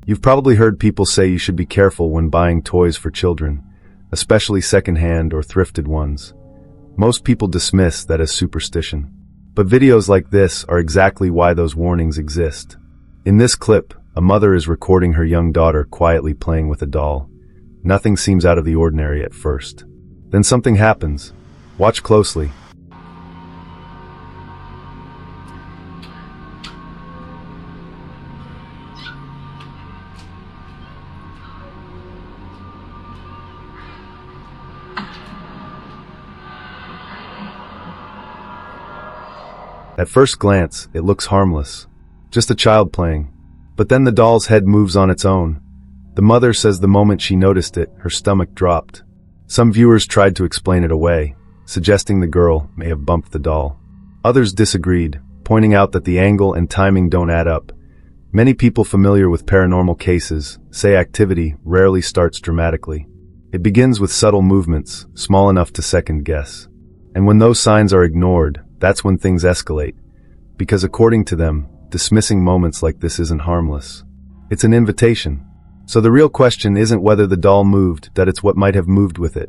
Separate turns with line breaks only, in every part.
You've probably heard people say you should be careful when buying toys for children, especially secondhand or thrifted ones. Most people dismiss that as superstition. But videos like this are exactly why those warnings exist. In this clip, a mother is recording her young daughter quietly playing with a doll. Nothing seems out of the ordinary at first. Then something happens. Watch closely. At first glance, it looks harmless. Just a child playing. But then the doll's head moves on its own. The mother says the moment she noticed it, her stomach dropped. Some viewers tried to explain it away, suggesting the girl may have bumped the doll. Others disagreed, pointing out that the angle and timing don't add up. Many people familiar with paranormal cases say activity rarely starts dramatically. It begins with subtle movements, small enough to second guess. And when those signs are ignored, that's when things escalate. Because according to them, dismissing moments like this isn't harmless. It's an invitation. So the real question isn't whether the doll moved, that it's what might have moved with it.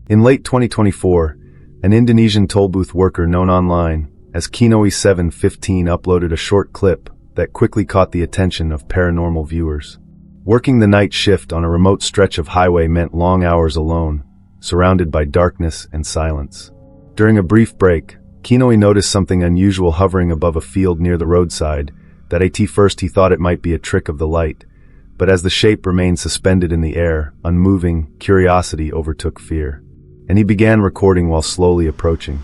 In late 2024, an Indonesian tollbooth worker known online as Kinoi715 uploaded a short clip that quickly caught the attention of paranormal viewers. Working the night shift on a remote stretch of highway meant long hours alone, surrounded by darkness and silence. During a brief break, Kinoi noticed something unusual hovering above a field near the roadside. That at first he thought it might be a trick of the light, but as the shape remained suspended in the air, unmoving, curiosity overtook fear. And he began recording while slowly approaching.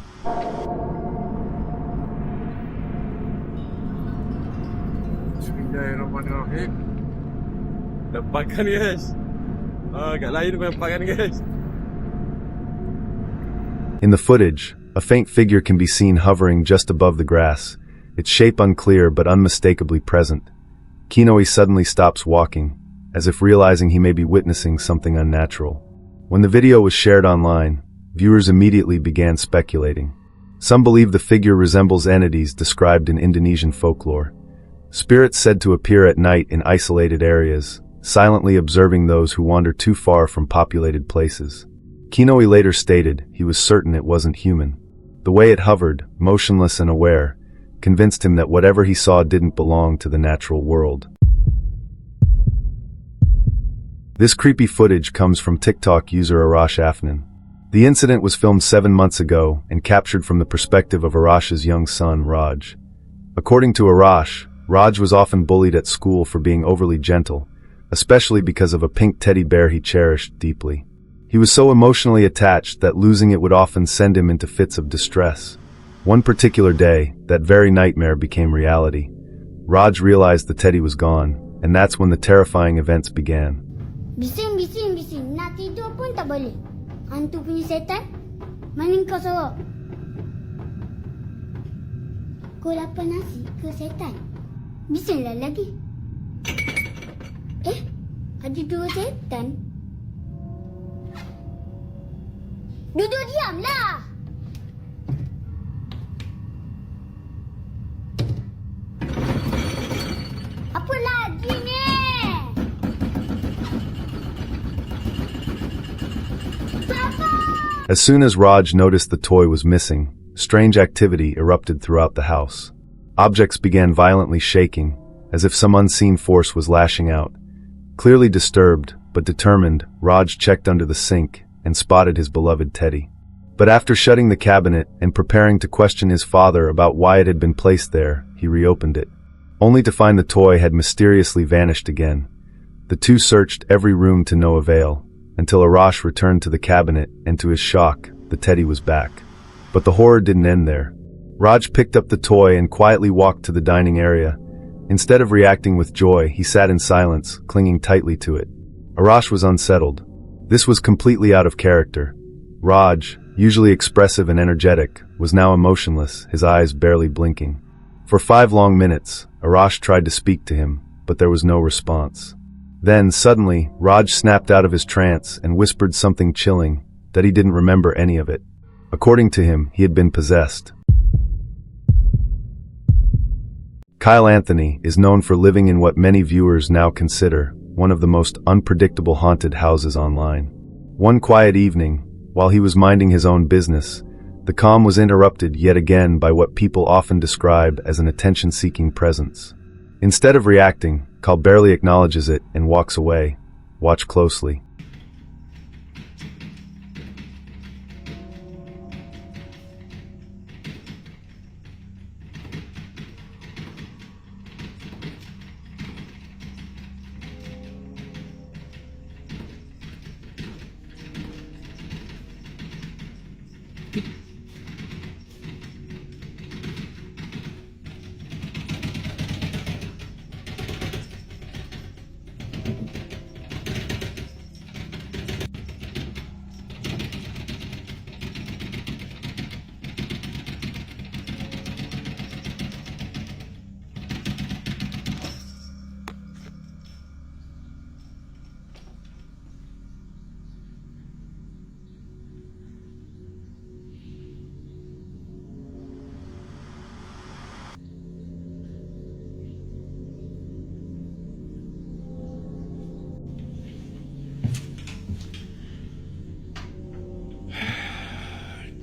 In the footage, a faint figure can be seen hovering just above the grass, its shape unclear but unmistakably present. Kinoi suddenly stops walking, as if realizing he may be witnessing something unnatural. When the video was shared online, viewers immediately began speculating. Some believe the figure resembles entities described in Indonesian folklore. Spirits said to appear at night in isolated areas, silently observing those who wander too far from populated places. Kinoi later stated he was certain it wasn't human. The way it hovered, motionless and aware, convinced him that whatever he saw didn't belong to the natural world. This creepy footage comes from TikTok user Arash Afnan. The incident was filmed 7 months ago and captured from the perspective of Arash's young son, Raj. According to Arash, Raj was often bullied at school for being overly gentle, especially because of a pink teddy bear he cherished deeply. He was so emotionally attached that losing it would often send him into fits of distress. One particular day, that very nightmare became reality. Raj realized the teddy was gone, and that's when the terrifying events began.
Bising, nak tidur pun tak boleh. Hantu punya setan, maning kau sorok. Kau lapar nasi ke setan? Bisinglah lagi. Ada 2 setan. Duduk diamlah. Apa lagi ni?
As soon as Raj noticed the toy was missing, strange activity erupted throughout the house. Objects began violently shaking, as if some unseen force was lashing out. Clearly disturbed, but determined, Raj checked under the sink and spotted his beloved teddy. But after shutting the cabinet and preparing to question his father about why it had been placed there, he reopened it, only to find the toy had mysteriously vanished again. The two searched every room to no avail, until Arash returned to the cabinet, and to his shock, the teddy was back. But the horror didn't end there. Raj picked up the toy and quietly walked to the dining area. Instead of reacting with joy, he sat in silence, clinging tightly to it. Arash was unsettled. This was completely out of character. Raj, usually expressive and energetic, was now emotionless, his eyes barely blinking. For 5 long minutes, Arash tried to speak to him, but there was no response. Then, suddenly, Raj snapped out of his trance and whispered something chilling, that he didn't remember any of it. According to him, he had been possessed. Kyle Anthony is known for living in what many viewers now consider one of the most unpredictable haunted houses online. One quiet evening, while he was minding his own business, the calm was interrupted yet again by what people often describe as an attention-seeking presence. Instead of reacting, Kyle barely acknowledges it and walks away. Watch closely.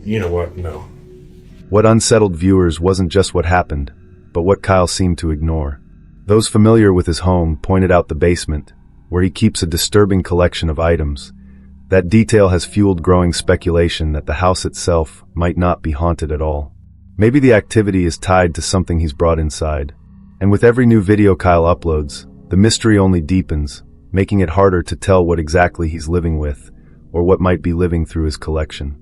You know what? No.
What unsettled viewers wasn't just what happened, but what Kyle seemed to ignore. Those familiar with his home pointed out the basement, where he keeps a disturbing collection of items. That detail has fueled growing speculation that the house itself might not be haunted at all. Maybe the activity is tied to something he's brought inside. And with every new video Kyle uploads, the mystery only deepens, making it harder to tell what exactly he's living with, or what might be living through his collection.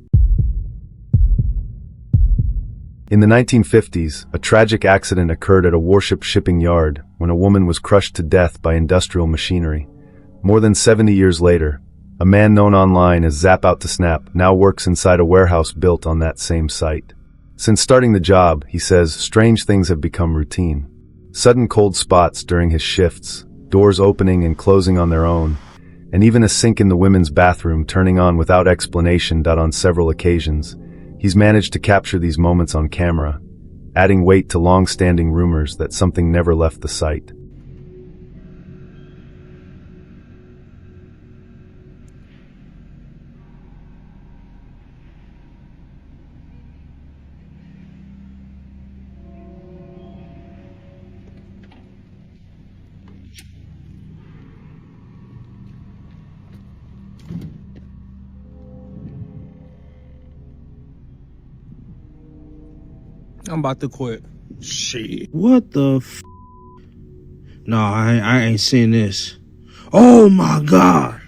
In the 1950s, a tragic accident occurred at a warship shipping yard when a woman was crushed to death by industrial machinery. More than 70 years later, a man known online as Zap Out to Snap now works inside a warehouse built on that same site. Since starting the job, he says, strange things have become routine. Sudden cold spots during his shifts, doors opening and closing on their own, and even a sink in the women's bathroom turning on without explanation. On several occasions, he's managed to capture these moments on camera, adding weight to long-standing rumors that something never left the site.
I'm about to quit.
Shit.
What the f? No, I ain't seen this. Oh my God.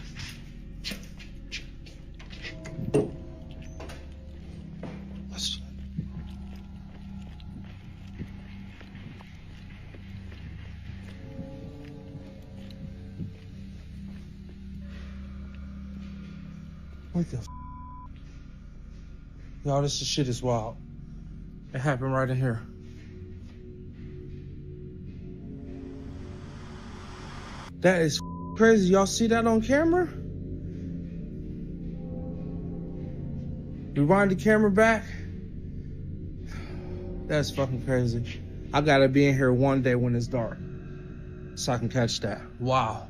What the f? Y'all, this shit is wild. It happened right in here. That is crazy. Y'all see that on camera? Rewind the camera back. That's fucking crazy. I gotta be in here one day when it's dark so I can catch that. Wow.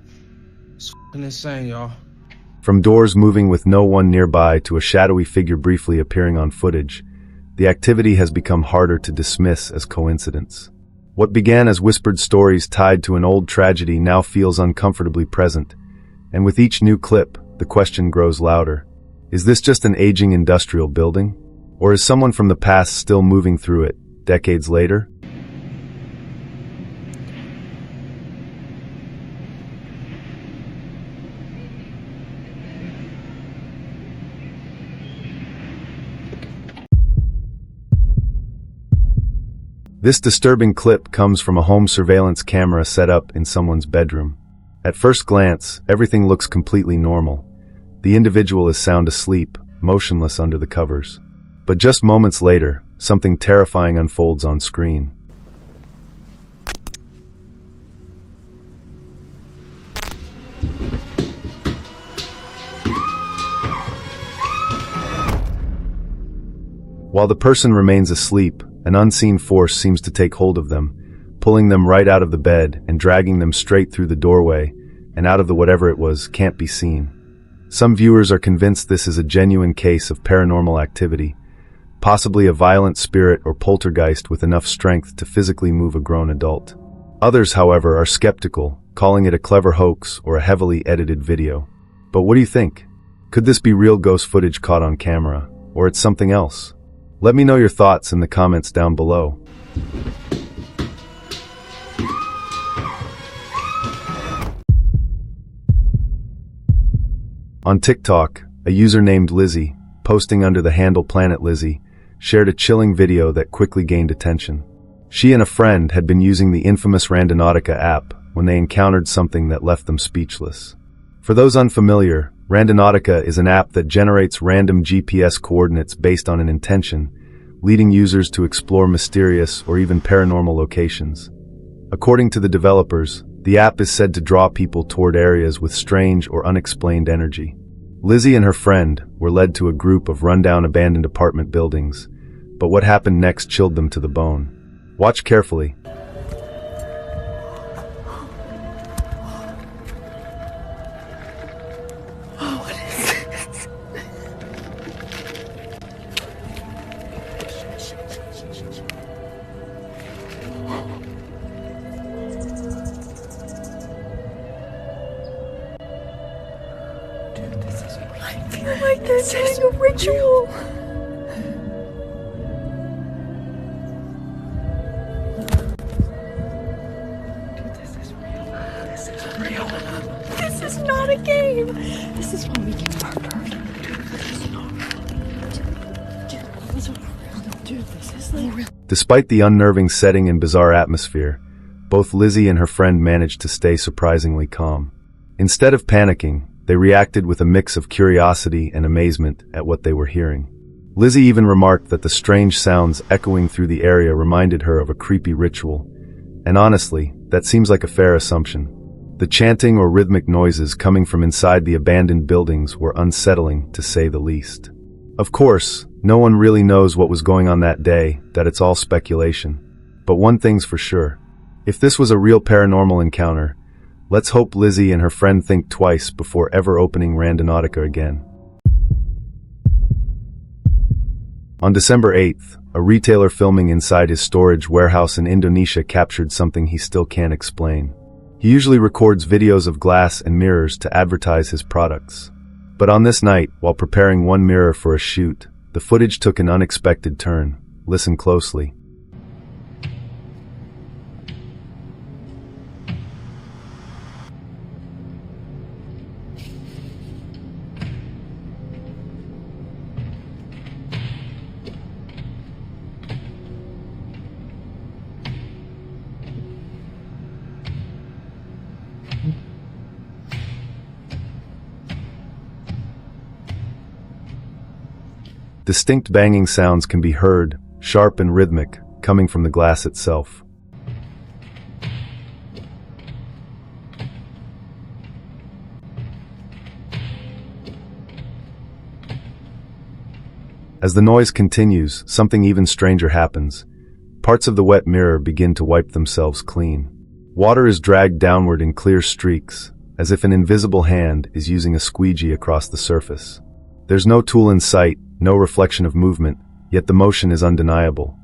It's fucking insane, y'all.
From doors moving with no one nearby to a shadowy figure briefly appearing on footage, the activity has become harder to dismiss as coincidence. What began as whispered stories tied to an old tragedy now feels uncomfortably present, and with each new clip, the question grows louder. Is this just an aging industrial building? Or is someone from the past still moving through it, decades later? This disturbing clip comes from a home surveillance camera set up in someone's bedroom. At first glance, everything looks completely normal. The individual is sound asleep, motionless under the covers. But just moments later, something terrifying unfolds on screen. While the person remains asleep, an unseen force seems to take hold of them, pulling them right out of the bed and dragging them straight through the doorway and out of the whatever it was can't be seen. Some viewers are convinced this is a genuine case of paranormal activity, possibly a violent spirit or poltergeist with enough strength to physically move a grown adult. Others, however, are skeptical, calling it a clever hoax or a heavily edited video. But what do you think? Could this be real ghost footage caught on camera, or it's something else? Let me know your thoughts in the comments down below. On TikTok, a user named Lizzie, posting under the handle Planet Lizzie, shared a chilling video that quickly gained attention. She and a friend had been using the infamous Randonautica app when they encountered something that left them speechless. For those unfamiliar, Randonautica is an app that generates random GPS coordinates based on an intention, leading users to explore mysterious or even paranormal locations. According to the developers, the app is said to draw people toward areas with strange or unexplained energy. Lizzie and her friend were led to a group of rundown abandoned apartment buildings, but what happened next chilled them to the bone. Watch carefully.
I feel like they're doing a ritual. Dude, this is real. This is real. This is not a game. This is when we get murdered. Dude, this is not real. Dude, this is real. Dude, this is not real.
Despite the unnerving setting and bizarre atmosphere, both Lizzie and her friend managed to stay surprisingly calm. Instead of panicking, they reacted with a mix of curiosity and amazement at what they were hearing. Lizzie even remarked that the strange sounds echoing through the area reminded her of a creepy ritual. And honestly, that seems like a fair assumption. The chanting or rhythmic noises coming from inside the abandoned buildings were unsettling, to say the least. Of course, no one really knows what was going on that day, that it's all speculation. But one thing's for sure. If this was a real paranormal encounter, let's hope Lizzie and her friend think twice before ever opening Randonautica again. On December 8th, a retailer filming inside his storage warehouse in Indonesia captured something he still can't explain. He usually records videos of glass and mirrors to advertise his products. But on this night, while preparing one mirror for a shoot, the footage took an unexpected turn. Listen closely. Distinct banging sounds can be heard, sharp and rhythmic, coming from the glass itself. As the noise continues, something even stranger happens. Parts of the wet mirror begin to wipe themselves clean. Water is dragged downward in clear streaks, as if an invisible hand is using a squeegee across the surface. There's no tool in sight, no reflection of movement, yet the motion is undeniable.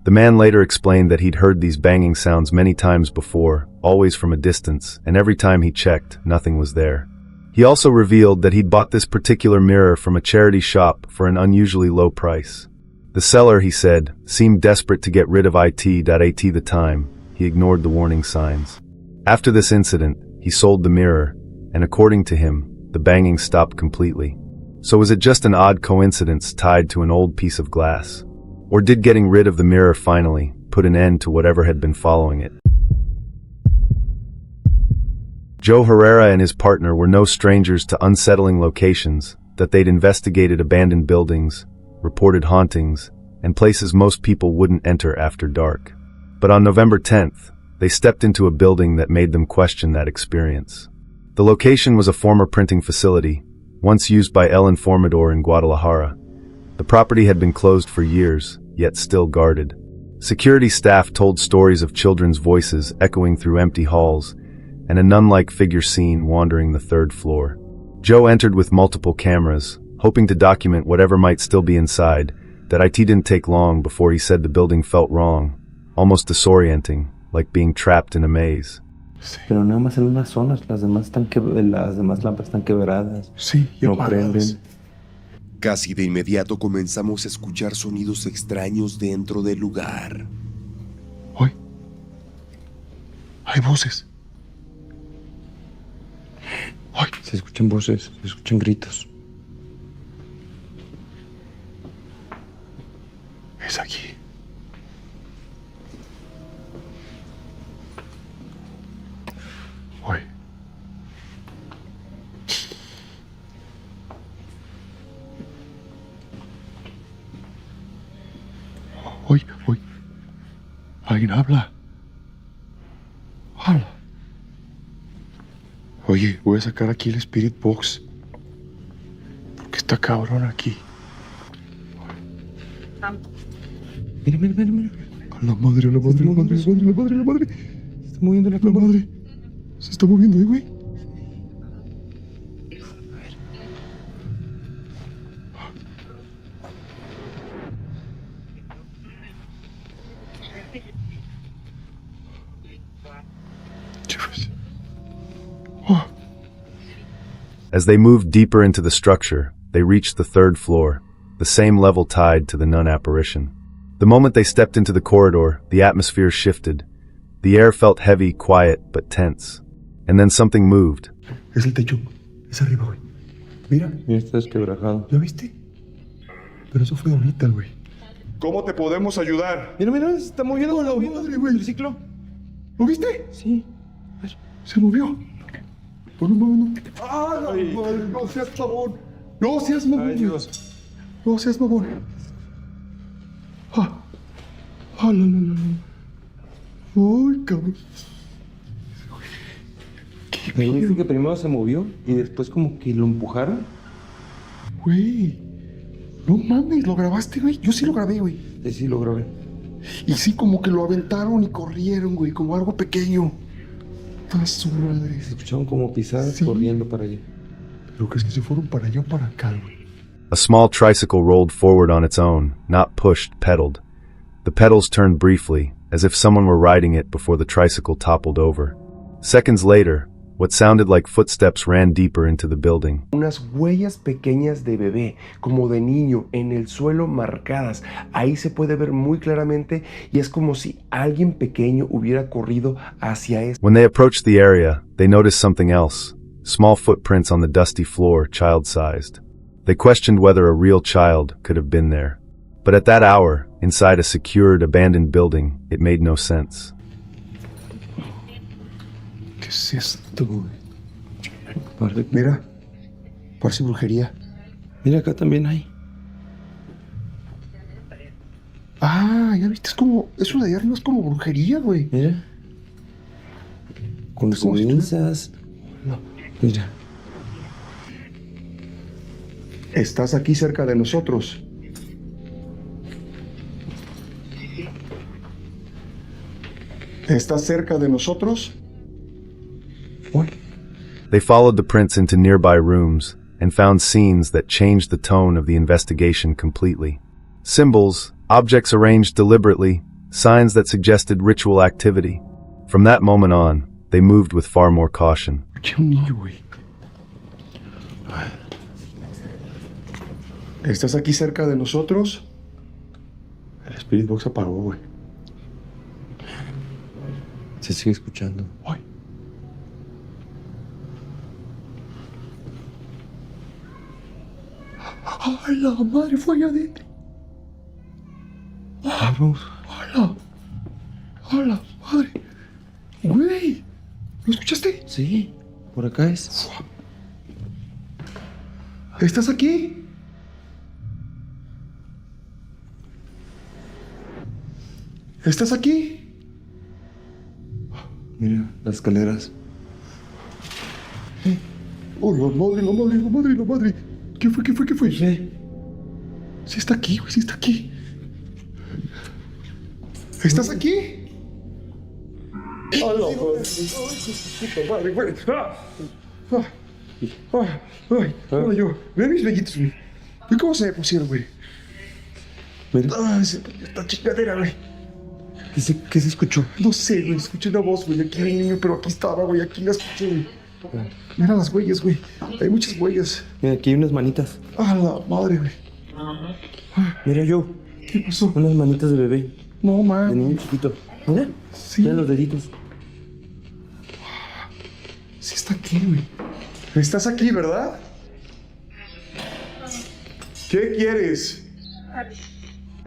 The man later explained that he'd heard these banging sounds many times before, always from a distance, and every time he checked, nothing was there. He also revealed that he'd bought this particular mirror from a charity shop for an unusually low price. The seller, he said, seemed desperate to get rid of at the time. He ignored the warning signs. After this incident, he sold the mirror, and according to him, the banging stopped completely. So was it just an odd coincidence tied to an old piece of glass? Or did getting rid of the mirror finally put an end to whatever had been following it? Joe Herrera and his partner were no strangers to unsettling locations, that they'd investigated abandoned buildings, reported hauntings, and places most people wouldn't enter after dark. But on November 10th, they stepped into a building that made them question that experience. The location was a former printing facility, once used by El Informador in Guadalajara. The property had been closed for years, yet still guarded. Security staff told stories of children's voices echoing through empty halls, and a nun-like figure seen wandering the third floor. Joe entered with multiple cameras, hoping to document whatever might still be inside. That IT didn't take long before he said the building felt wrong, almost disorienting, like being trapped in a maze.
Pero nada más en unas zonas, las demás lámparas están quebradas.
Sí, y
No
apagadas.
prenden.
Casi de inmediato comenzamos a escuchar sonidos extraños dentro del lugar.
Hoy. Hay voces. Hoy.
Se escuchan voces, se escuchan gritos.
Es aquí. Hoy. Hoy. Alguien habla. Habla. Oye, voy a sacar aquí el Spirit Box. Porque está cabrón aquí.
Mira, mira, mira, mira.
A la madre, a la madre, a la madre, a la madre, a la madre, a la madre.
Se está moviendo la
La madre. Se está moviendo ahí, güey. Chivas. Oh.
As they moved deeper into the structure, they reached the third floor, the same level tied to the nun apparition. The moment they stepped into the corridor, the atmosphere shifted. The air felt heavy, quiet, but tense. And then something moved.
Es el techo. Es arriba, güey. Mira,
Mira, está desquebrajado.
¿ya viste? Pero eso fue ahorita, güey. ¿Cómo te podemos ayudar?
Mira, mira, se está moviendo
¡A la madre, güey!
el triciclo.
¿Lo viste?
Sí.
Se movió. Oh, no, no. ¡Ah, la madre! No seas mamón. No seas mamón.
Ay, Dios.
No seas mamón. Ah. Ah, la. Ay, cabrón.
Me dice que primero se movió y después como que lo empujaron.
Güey. No mames, ¿lo grabaste, güey? Yo sí lo grabé, güey.
Sí, lo grabé.
Y sí, como que lo aventaron y corrieron, güey, como algo pequeño. A su madre.
Se escucharon como pisadas
Sí.
corriendo para allá.
Pero que es que se fueron para allá o para acá, güey.
A small tricycle rolled forward on its own, not pushed, pedaled. The pedals turned briefly, as if someone were riding it before the tricycle toppled over. Seconds later, what sounded like footsteps ran deeper into the building.
Unas huellas pequeñas de bebé, como de niño, en el suelo marcadas. Ahí se puede ver muy claramente y es como si alguien pequeño hubiera corrido hacia eso.
When they approached the area, they noticed something else. Small footprints on the dusty floor, child-sized. They questioned whether a real child could have been there. But at that hour, inside a secured, abandoned building, it made no sense.
¿Qué es esto, güey?
Parece que-
Mira. Parece brujería.
Mira, acá también hay.
Ah, ya viste, es como... Eso de arriba es como brujería, güey.
Mira. Con
¿Cómo se
cenizas. Mira.
Estás aquí cerca de nosotros. ¿Estás cerca de nosotros?
Uy.
They followed the prints into nearby rooms and found scenes that changed the tone of the investigation completely. Symbols, objects arranged deliberately, signs that suggested ritual activity. From that moment on, they moved with far more caution.
Escuché un niño, güey. ¿Estás aquí cerca de nosotros? El Spirit Box apagó, güey.
Se sigue escuchando.
Ay. ¡Ay, la madre! Fue allá adentro.
Vamos.
¡Hala! ¡Hala, madre! ¡Güey! ¿Lo escuchaste?
Sí, por acá es.
¿Estás aquí? ¿Estás aquí?
Mira, las escaleras.
¡Oh, la madre, la madre, la madre, la madre! ¿Qué fue, qué fue, qué fue?
Sí.
Sí está aquí, güey, sí está aquí. ¿Estás aquí? ¡Hola, madre, güey! Hola, yo. Ve mis vellitos, güey. Ve cómo se me pusieron, güey.
Mira,
Esta chingadera, güey.
¿qué se escuchó?
No sé, güey. Escuché una voz, güey. Aquí hay un niño, pero aquí estaba, güey. Aquí la escuché, güey. Mira las huellas, güey. Hay muchas huellas.
Mira, aquí hay unas manitas.
¡A la madre, güey!
Mira, yo,
¿Qué pasó?
unas manitas de bebé,
No,
de
man.
niño chiquito. Mira,
Sí.
mira los deditos.
Sí está aquí, güey. Estás aquí, ¿verdad? ¿Qué quieres?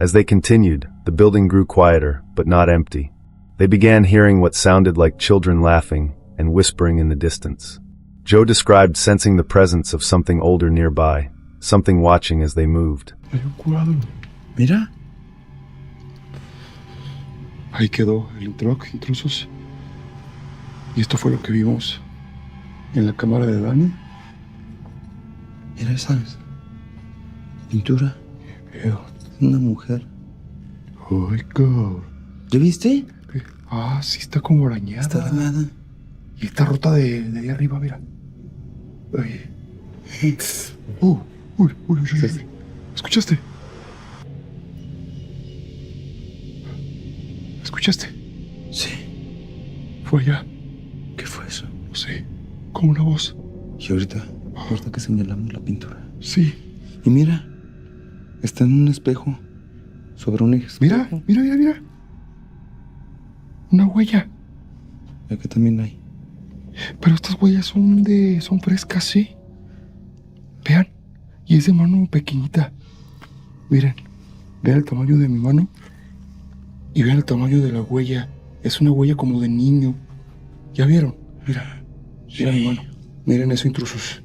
As they continued, the building grew quieter, but not empty. They began hearing what sounded like children laughing and whispering in the distance. Joe described sensing the presence of something older nearby, something watching as they moved.
Hay un cuadro.
Mira.
Ahí quedó el intrusos. Y esto fue lo que vimos en la cámara de Dani.
Mira esa pintura.
Veo.
Una mujer.
Ay, cabrón.
¿Ya viste?
Ah, sí está como arañada.
Está dañada.
Y está rota de ahí arriba, mira. Ay. Uy, uy, uy, uy. ¿Escuchaste? ¿Escuchaste?
Sí.
Fue allá.
¿Qué fue eso?
No sé. Como una voz.
Y ahorita que señalamos la pintura.
Sí.
Y mira, está en un espejo. Sobre un espejo.
Mira, mira, mira, mira. Una huella.
Acá también hay.
Pero estas huellas son frescas, ¿sí? Vean. Y es de mano pequeñita. Miren. Vean el tamaño de mi mano. Y vean el tamaño de la huella. Es una huella como de niño. ¿Ya vieron? Mira. Mira mi mano. Miren eso, intrusos.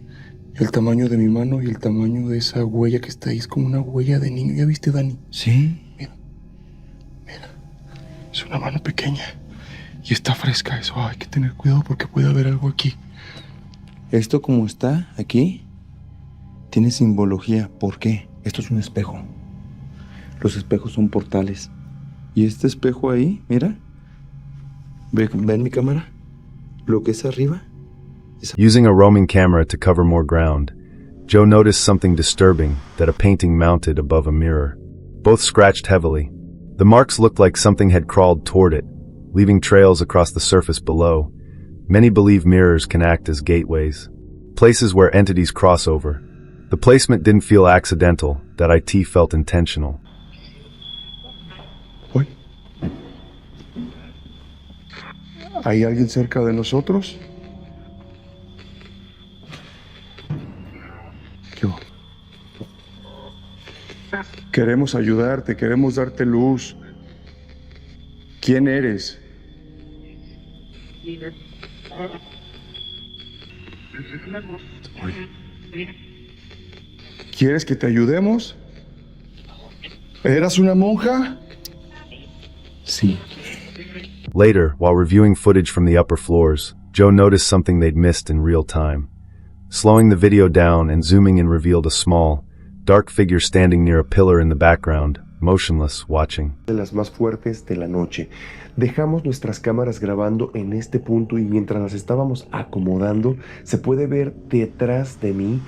El tamaño de mi mano y el tamaño de esa huella que está ahí. Es como una huella de niño. ¿Ya viste, Dani?
Sí.
Mira. Es una mano pequeña. Y está fresca eso. Hay que tener cuidado porque puede haber algo aquí.
Esto como está aquí, tiene simbología. ¿Por qué? Esto es un espejo. Los espejos son portales. Y este espejo ahí, mira. ¿Ven mi cámara? Lo que es arriba.
Using a roaming camera to cover more ground, Joe noticed something disturbing that a painting mounted above a mirror. Both scratched heavily. The marks looked like something had crawled toward it, leaving trails across the surface below. Many believe mirrors can act as gateways, places where entities cross over. The placement didn't feel accidental, that IT felt intentional.
Hoy. ¿Hay alguien cerca de nosotros? ¿Qué hubo? Queremos ayudarte, queremos darte luz. ¿Quién eres? ¿Quieres que te ayudemos? ¿Eras una monja?
Sí.
Later, while reviewing footage from the upper floors, Joe noticed something they'd missed in real time. Slowing the video down and zooming in revealed a small, dark figure standing near a pillar in the background, motionless, watching.
De las más fuertes de la noche. Dejamos nuestras cámaras grabando en este punto y mientras las estábamos acomodando, se puede ver detrás de mí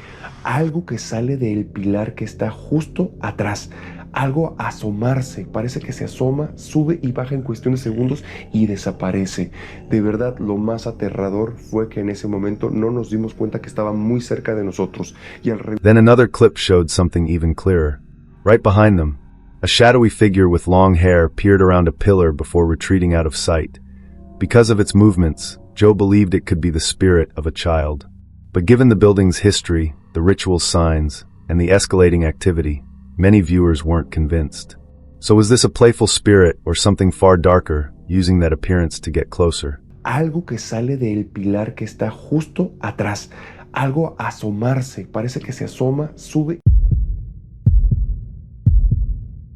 algo que sale del pilar que está justo atrás. Algo asomarse, parece que se asoma, sube y baja en cuestión de segundos y desaparece. De verdad, lo más aterrador fue que en ese momento no nos dimos cuenta que estaba muy cerca de nosotros. Y
Then another clip showed something even clearer. Right behind them, a shadowy figure with long hair peered around a pillar before retreating out of sight. Because of its movements, Joe believed it could be the spirit of a child. But given the building's history, the ritual signs, and the escalating activity, many viewers weren't convinced. So was this a playful spirit or something far darker, using that appearance to get closer?
algo que sale del pilar que está justo atrás. Algo asomarse, parece que se asoma, sube.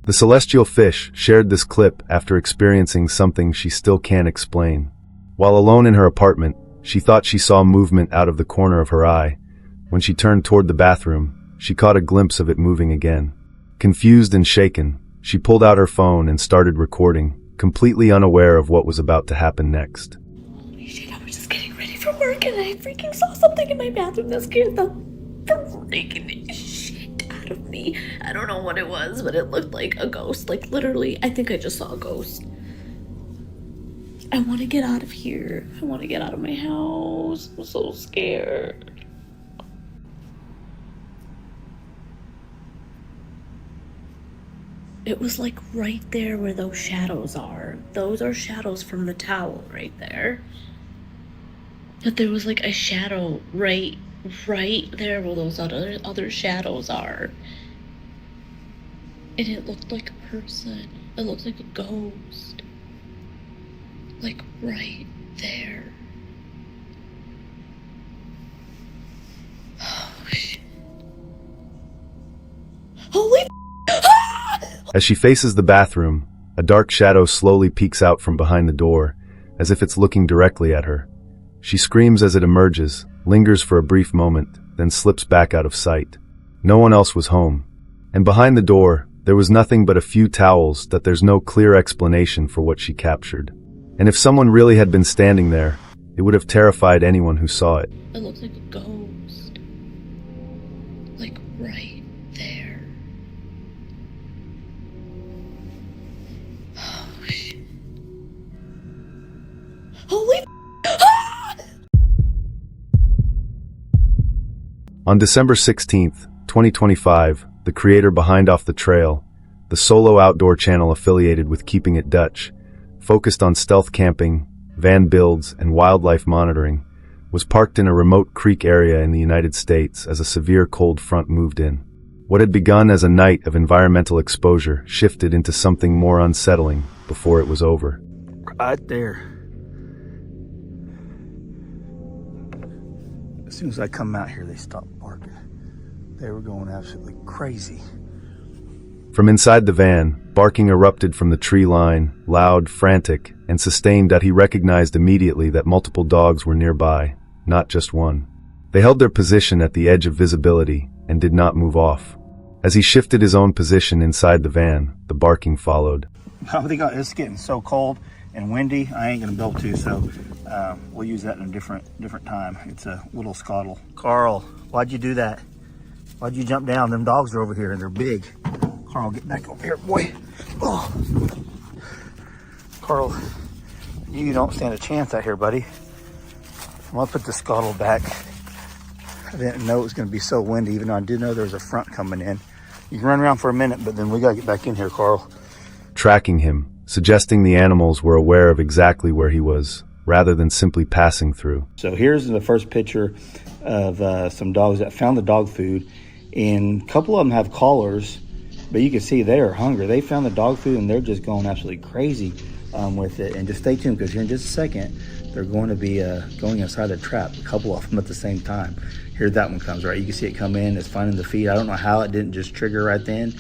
The celestial fish shared this clip after experiencing something she still can't explain. While alone in her apartment, she thought she saw movement out of the corner of her eye. When she turned toward the bathroom, she caught a glimpse of it moving again. Confused and shaken, she pulled out her phone and started recording, completely unaware of what was about to happen next.
Holy shit, I was just getting ready for work and I freaking saw something in my bathroom that scared the freaking shit out of me. I don't know what it was, but it looked like a ghost. Like, literally, I think I just saw a ghost. I want to get out of here. I want to get out of my house. I'm so scared. It was like right there where those shadows are. Those are shadows from the towel right there. But there was like a shadow right there where those other shadows are. And it looked like a person. It looked like a ghost. Like right there. Oh shit. Holy
As she faces the bathroom, a dark shadow slowly peeks out from behind the door, as if it's looking directly at her. She screams as it emerges, lingers for a brief moment, then slips back out of sight. No one else was home. And behind the door, there was nothing but a few towels that there's no clear explanation for what she captured. And if someone really had been standing there, it would have terrified anyone who saw it.
It looks like a ghost. Like right there. Oh shit. Holy
On December 16th, 2025, the creator behind Off the Trail, the solo outdoor channel affiliated with Keeping It Dutch, focused on stealth camping, van builds, and wildlife monitoring, was parked in a remote creek area in the United States as a severe cold front moved in. What had begun as a night of environmental exposure shifted into something more unsettling before it was over.
Right there. As soon as I come out here, they stopped barking. They were going absolutely crazy.
From inside the van, barking erupted from the tree line, loud, frantic, and sustained that he recognized immediately that multiple dogs were nearby, not just one. They held their position at the edge of visibility and did not move off. As he shifted his own position inside the van, the barking followed.
It's getting so cold and windy, I ain't gonna be able to, so we'll use that in a different time. It's a little scuttle. Carl, why'd you do that? Why'd you jump down? Them dogs are over here and they're big. Carl, get back over here, boy. Oh. Carl, you don't stand a chance out here, buddy. I'm gonna put the scuttle back. I didn't know it was gonna be so windy, even though I did know there was a front coming in. You can run around for a minute, but then we gotta get back in here, Carl.
Tracking him, suggesting the animals were aware of exactly where he was, rather than simply passing through.
So here's the first picture of some dogs that found the dog food, and a couple of them have collars, but you can see they are hungry. They found the dog food and they're just going absolutely crazy with it. And just stay tuned, because here in just a second, they're going to be going inside the trap, a couple of them at the same time. Here that one comes, right? You can see it come in, it's finding the feed. I don't know how it didn't just trigger right then,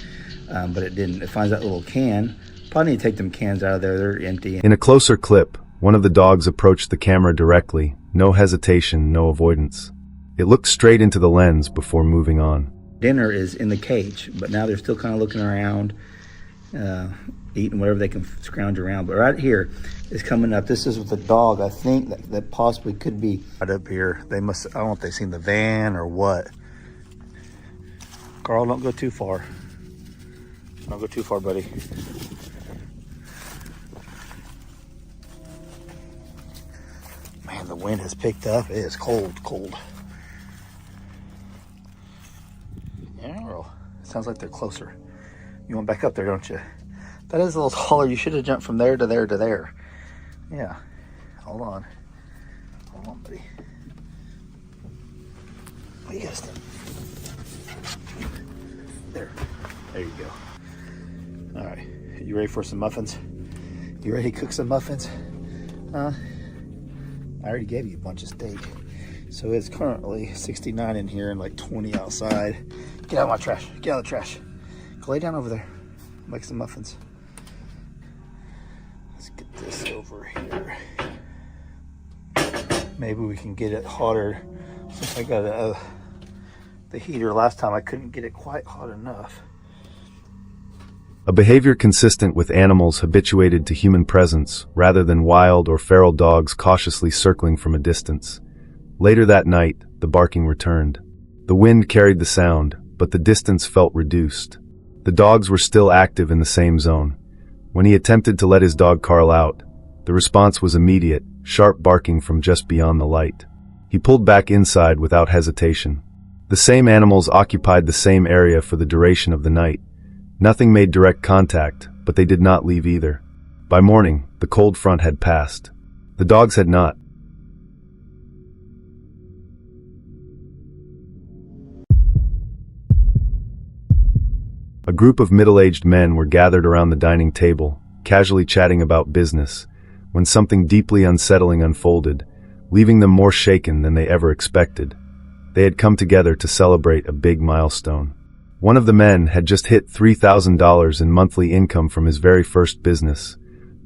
but it didn't. It finds that little can. Probably need to take them cans out of there, they're empty.
In a closer clip, one of the dogs approached the camera directly, no hesitation, no avoidance. It looked straight into the lens before moving on.
Dinner is in the cage, but now they're still kind of looking around, eating whatever they can scrounge around. But right here is coming up. This is with the dog, I think, that possibly could be right up here. They must, I don't know if they've seen the van or what. Carl, don't go too far. Don't go too far, buddy. Man, the wind has picked up. It is cold. Yeah, well, it sounds like they're closer. You want back up there, don't you? That is a little taller. You should have jumped from there to there to there. Yeah. Hold on, buddy. What do you guys think? There you go. All right, you ready for some muffins? You ready to cook some muffins? Huh? I already gave you a bunch of steak. So it's currently 69 in here and like 20 outside. Get out of my trash. Get out of the trash. Go lay down over there. Make some muffins. Let's get this over here. Maybe we can get it hotter. Since I got the heater last time, I couldn't get it quite hot enough.
a behavior consistent with animals habituated to human presence rather than wild or feral dogs cautiously circling from a distance. Later that night, the barking returned. The wind carried the sound, but the distance felt reduced. The dogs were still active in the same zone. When he attempted to let his dog Carl out, the response was immediate, sharp barking from just beyond the light. He pulled back inside without hesitation. The same animals occupied the same area for the duration of the night. Nothing made direct contact, but they did not leave either. By morning, the cold front had passed. The dogs had not. A group of middle-aged men were gathered around the dining table, casually chatting about business, when something deeply unsettling unfolded, leaving them more shaken than they ever expected. They had come together to celebrate a big milestone. One of the men had just hit $3,000 in monthly income from his very first business,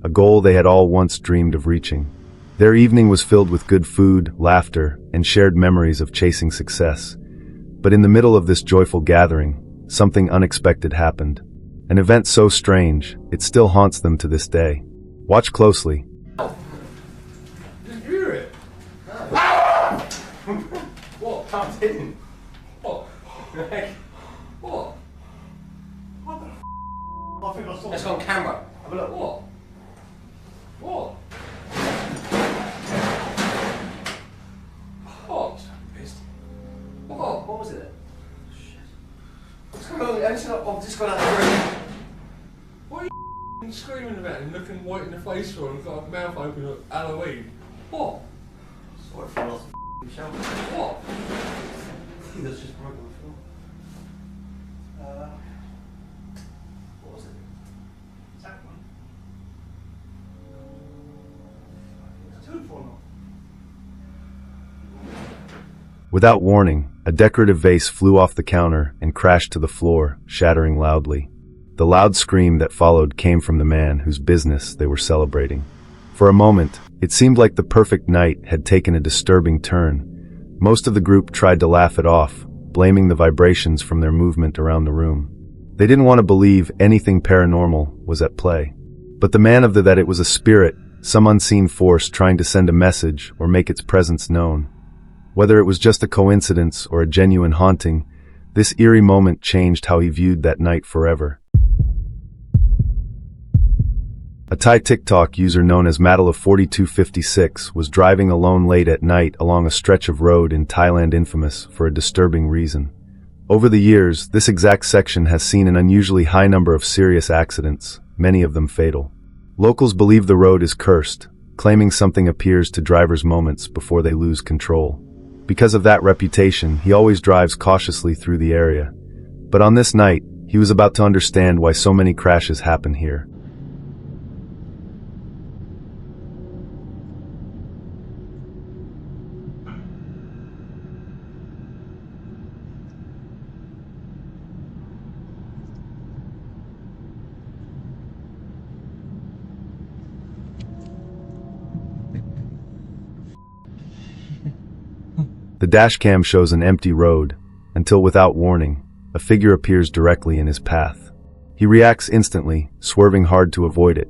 a goal they had all once dreamed of reaching. Their evening was filled with good food, laughter, and shared memories of chasing success. But in the middle of this joyful gathering, something unexpected happened. An event so strange, it still haunts them to this day. Watch closely.
Just hear it. What? Tom didn't. What? Like, what? What the f***? I think I saw
Let's go on camera.
Have a look. What? What? What?
Pissed.
What?
What was it then? Shit. What's going on? I've just gone out the room.
What are you f***ing screaming about and looking white in the face for and got a mouth open at Halloween? What?
Sorry for lost the f***ing show.
What?
I think that's just broken the floor. What was it? That one. It's 2 for now.
Without warning, a decorative vase flew off the counter and crashed to the floor, shattering loudly. The loud scream that followed came from the man whose business they were celebrating. For a moment, it seemed like the perfect night had taken a disturbing turn. Most of the group tried to laugh it off, blaming the vibrations from their movement around the room. They didn't want to believe anything paranormal was at play. But the man of that it was a spirit, some unseen force trying to send a message or make its presence known. Whether it was just a coincidence or a genuine haunting, this eerie moment changed how he viewed that night forever. A Thai TikTok user known as Matala4256 was driving alone late at night along a stretch of road in Thailand infamous for a disturbing reason. Over the years, this exact section has seen an unusually high number of serious accidents, many of them fatal. Locals believe the road is cursed, claiming something appears to drivers moments before they lose control. Because of that reputation, he always drives cautiously through the area. But on this night, he was about to understand why so many crashes happen here. The dashcam shows an empty road, until without warning, a figure appears directly in his path. He reacts instantly, swerving hard to avoid it.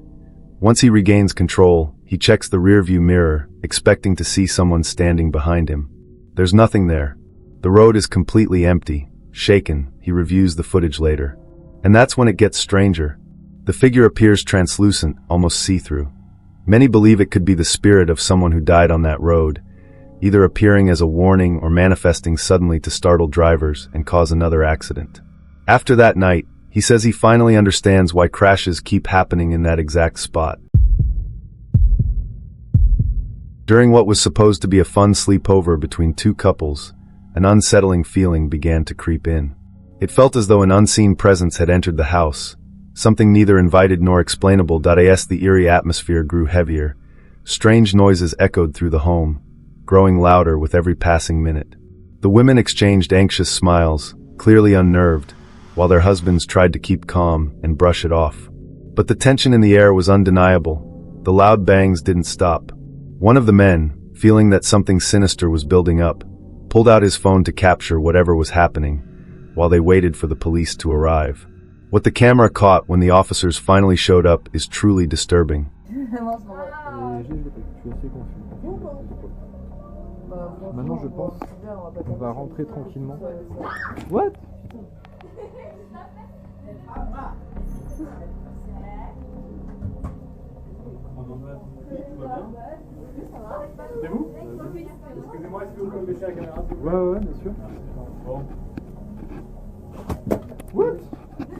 Once he regains control, he checks the rearview mirror, expecting to see someone standing behind him. There's nothing there. The road is completely empty. Shaken, he reviews the footage later. And that's when it gets stranger. The figure appears translucent, almost see-through. Many believe it could be the spirit of someone who died on that road, either appearing as a warning or manifesting suddenly to startle drivers and cause another accident. After that night, he says he finally understands why crashes keep happening in that exact spot. During what was supposed to be a fun sleepover between two couples, an unsettling feeling began to creep in. It felt as though an unseen presence had entered the house, something neither invited nor explainable. As the eerie atmosphere grew heavier, strange noises echoed through the home, growing louder with every passing minute. The women exchanged anxious smiles, clearly unnerved, while their husbands tried to keep calm and brush it off. But the tension in the air was undeniable. The loud bangs didn't stop. One of the men, feeling that something sinister was building up, pulled out his phone to capture whatever was happening, while they waited for the police to arrive. What the camera caught when the officers finally showed up is truly disturbing.
Maintenant, je pense qu'on va rentrer tranquillement. What? C'est vous? Excusez-moi, est-ce que vous pouvez baisser la caméra? Ouais, bien sûr. Bon. What? Il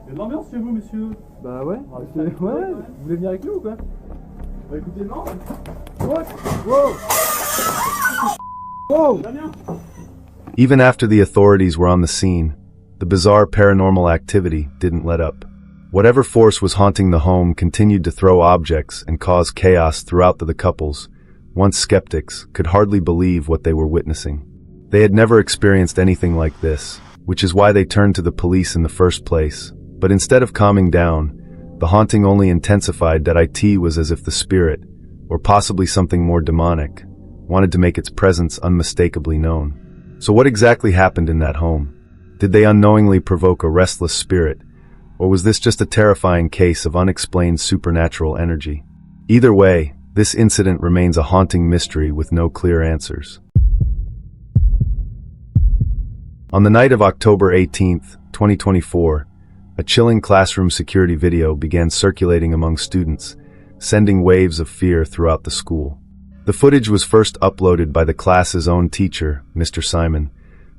y a de l'ambiance chez vous, monsieur? Bah ouais. Ouais, vous voulez venir avec nous ou quoi? Bah écoutez, non. What? Whoa! Whoa!
Even after the authorities were on the scene, the bizarre paranormal activity didn't let up. Whatever force was haunting the home continued to throw objects and cause chaos throughout the couples. Once skeptics could hardly believe what they were witnessing. They had never experienced anything like this, which is why they turned to the police in the first place. But instead of calming down, the haunting only intensified. That it was as if the spirit, or possibly something more demonic, wanted to make its presence unmistakably known. So what exactly happened in that home? Did they unknowingly provoke a restless spirit, or was this just a terrifying case of unexplained supernatural energy? Either way, this incident remains a haunting mystery with no clear answers. On the night of October 18th, 2024, a chilling classroom security video began circulating among students, sending waves of fear throughout the school. The footage was first uploaded by the class's own teacher, Mr. Simon,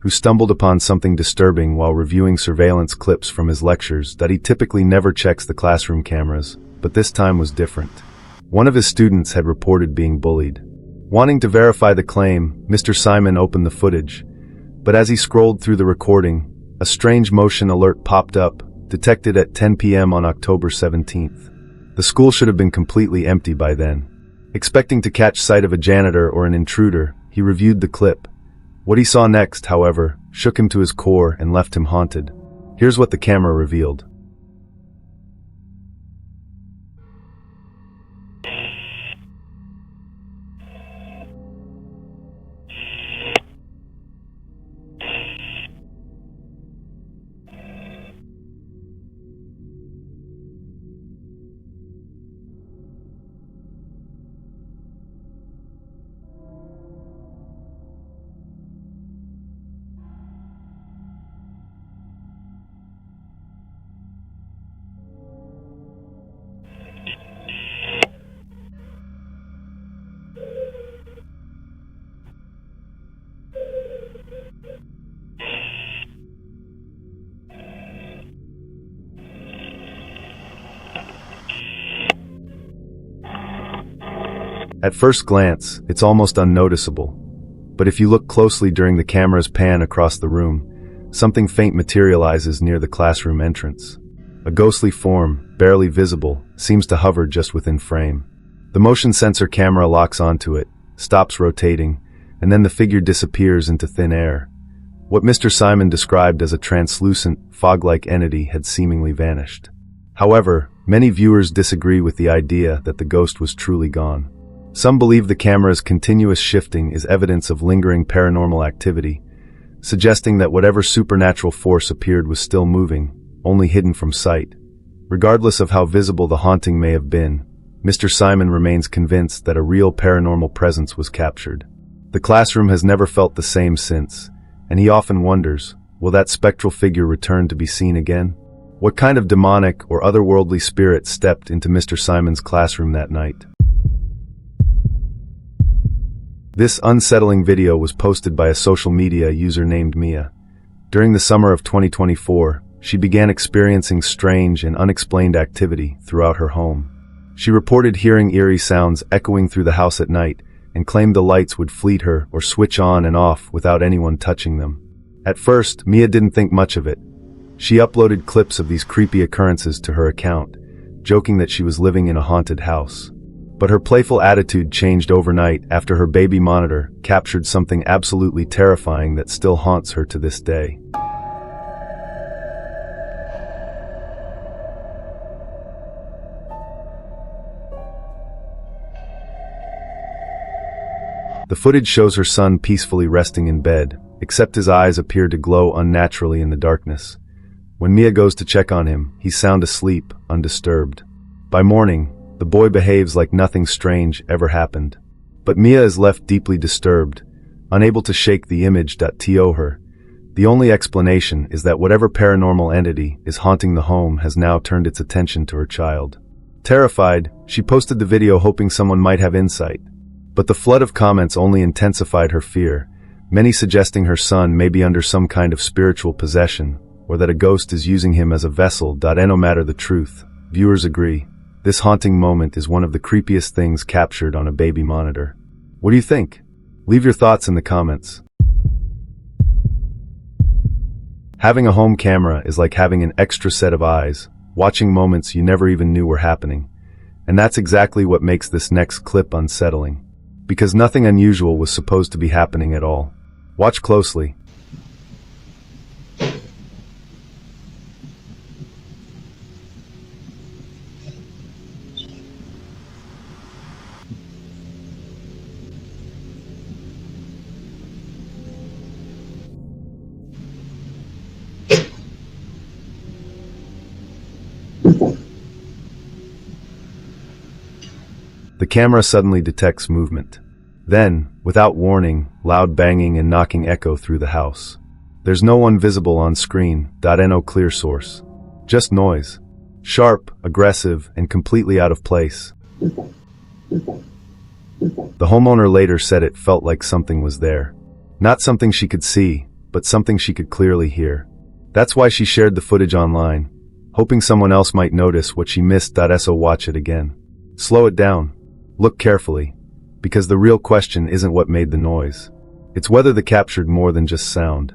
who stumbled upon something disturbing while reviewing surveillance clips from his lectures. That he typically never checks the classroom cameras, but this time was different. One of his students had reported being bullied. Wanting to verify the claim, Mr. Simon opened the footage, but as he scrolled through the recording, a strange motion alert popped up, detected at 10 p.m. on October 17th. The school should have been completely empty by then. Expecting to catch sight of a janitor or an intruder, he reviewed the clip. What he saw next, however, shook him to his core and left him haunted. Here's what the camera revealed. At first glance, it's almost unnoticeable. But if you look closely during the camera's pan across the room, something faint materializes near the classroom entrance. A ghostly form, barely visible, seems to hover just within frame. The motion sensor camera locks onto it, stops rotating, and then the figure disappears into thin air. What Mr. Simon described as a translucent, fog-like entity had seemingly vanished. However, many viewers disagree with the idea that the ghost was truly gone. Some believe the camera's continuous shifting is evidence of lingering paranormal activity, suggesting that whatever supernatural force appeared was still moving, only hidden from sight. Regardless of how visible the haunting may have been, Mr. Simon remains convinced that a real paranormal presence was captured. The classroom has never felt the same since, and he often wonders, will that spectral figure return to be seen again? What kind of demonic or otherworldly spirit stepped into Mr. Simon's classroom that night? This unsettling video was posted by a social media user named Mia. During the summer of 2024, she began experiencing strange and unexplained activity throughout her home. She reported hearing eerie sounds echoing through the house at night and claimed the lights would fleet her or switch on and off without anyone touching them. At first, Mia didn't think much of it. She uploaded clips of these creepy occurrences to her account, joking that she was living in a haunted house. But her playful attitude changed overnight after her baby monitor captured something absolutely terrifying that still haunts her to this day. The footage shows her son peacefully resting in bed, except his eyes appear to glow unnaturally in the darkness. When Mia goes to check on him, he's sound asleep, undisturbed. By morning, the boy behaves like nothing strange ever happened. But Mia is left deeply disturbed, unable to shake the image that to her. The only explanation is that whatever paranormal entity is haunting the home has now turned its attention to her child. Terrified, she posted the video hoping someone might have insight. But the flood of comments only intensified her fear, many suggesting her son may be under some kind of spiritual possession, or that a ghost is using him as a vessel. No matter the truth, viewers agree. This haunting moment is one of the creepiest things captured on a baby monitor. What do you think? Leave your thoughts in the comments. Having a home camera is like having an extra set of eyes, watching moments you never even knew were happening. And that's exactly what makes this next clip unsettling. Because nothing unusual was supposed to be happening at all. Watch closely. The camera suddenly detects movement. Then, without warning, loud banging and knocking echo through the house. There's no one visible on screen. No clear source. Just noise. Sharp, aggressive, and completely out of place. The homeowner later said it felt like something was there. Not something she could see, but something she could clearly hear. That's why she shared the footage online, hoping someone else might notice what she missed. So watch it again. Slow it down. Look carefully, because the real question isn't what made the noise. It's whether the captured more than just sound.